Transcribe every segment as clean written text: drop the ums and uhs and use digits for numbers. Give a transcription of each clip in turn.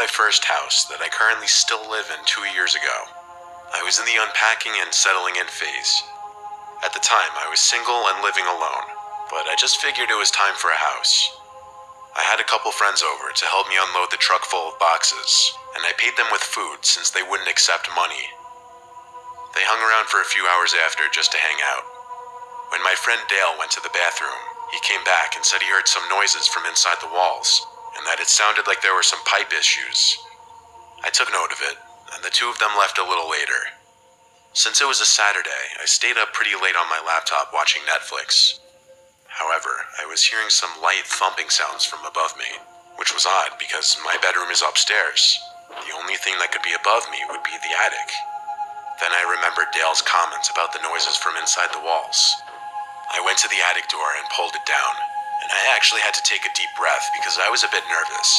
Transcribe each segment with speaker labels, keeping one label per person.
Speaker 1: my first house that I currently still live in 2 years ago. I was in the unpacking and settling in phase. At the time, I was single and living alone, but I just figured it was time for a house. I had a couple friends over to help me unload the truck full of boxes, and I paid them with food since they wouldn't accept money. They hung around for a few hours after just to hang out. When my friend Dale went to the bathroom, he came back and said he heard some noises from inside the walls, and that it sounded like there were some pipe issues. I took note of it, and the two of them left a little later. Since it was a Saturday, I stayed up pretty late on my laptop watching Netflix. However, I was hearing some light thumping sounds from above me, which was odd because my bedroom is upstairs. The only thing that could be above me would be the attic. Then I remembered Dale's comments about the noises from inside the walls. I went to the attic door and pulled it down, and I actually had to take a deep breath because I was a bit nervous.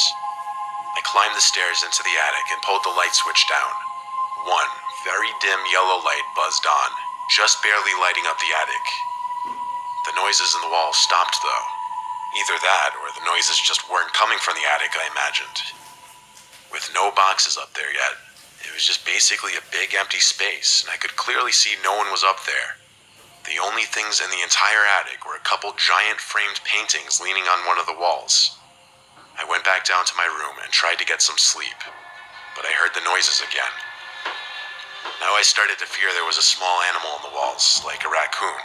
Speaker 1: I climbed the stairs into the attic and pulled the light switch down. One very dim yellow light buzzed on, just barely lighting up the attic. The noises in the walls stopped though. Either that or the noises just weren't coming from the attic, I imagined. With no boxes up there yet, it was just basically a big empty space, and I could clearly see no one was up there. The only things in the entire attic were a couple giant framed paintings leaning on one of the walls. I went back down to my room and tried to get some sleep, but I heard the noises again. Now I started to fear there was a small animal in the walls, like a raccoon.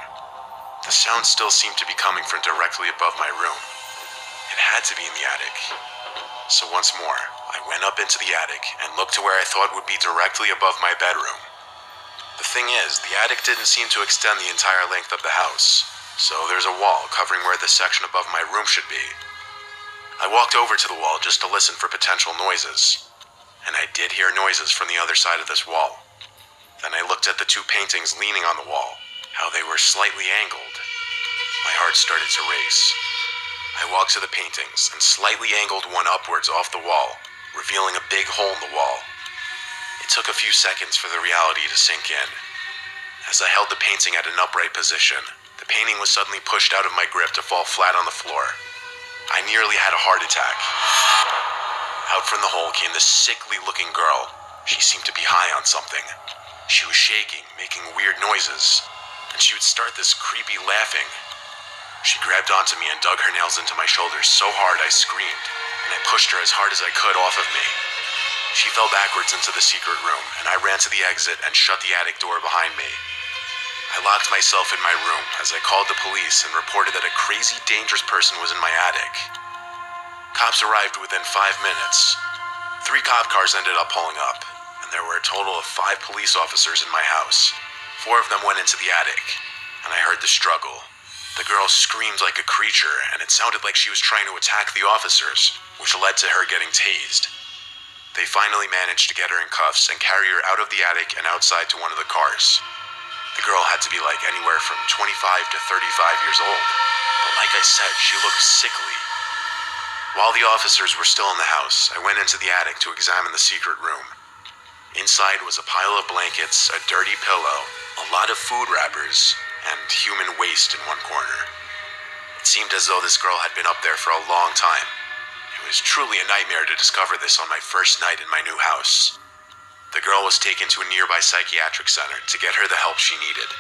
Speaker 1: The sound still seemed to be coming from directly above my room. It had to be in the attic. So once more, I went up into the attic and looked to where I thought would be directly above my bedroom. The thing is, the attic didn't seem to extend the entire length of the house, so there's a wall covering where the section above my room should be. I walked over to the wall just to listen for potential noises, and I did hear noises from the other side of this wall. Then I looked at the two paintings leaning on the wall, how they were slightly angled. My heart started to race. I walked to the paintings and slightly angled one upwards off the wall, revealing a big hole in the wall. It took a few seconds for the reality to sink in. As I held the painting at an upright position, the painting was suddenly pushed out of my grip to fall flat on the floor. I nearly had a heart attack. Out from the hole came this sickly-looking girl. She seemed to be high on something. She was shaking, making weird noises, and she would start this creepy laughing. She grabbed onto me and dug her nails into my shoulders so hard I screamed, and I pushed her as hard as I could off of me. She fell backwards into the secret room, and I ran to the exit and shut the attic door behind me. I locked myself in my room as I called the police and reported that a crazy, dangerous person was in my attic. Cops arrived within 5 minutes. 3 cop cars ended up pulling up, and there were a total of 5 police officers in my house. 4 of them went into the attic, and I heard the struggle. The girl screamed like a creature, and it sounded like she was trying to attack the officers, which led to her getting tased. They finally managed to get her in cuffs and carry her out of the attic and outside to one of the cars. The girl had to be like anywhere from 25 to 35 years old, but like I said, she looked sickly. While the officers were still in the house, I went into the attic to examine the secret room. Inside was a pile of blankets, a dirty pillow, a lot of food wrappers, and human waste in one corner. It seemed as though this girl had been up there for a long time. It was truly a nightmare to discover this on my first night in my new house. The girl was taken to a nearby psychiatric center to get her the help she needed.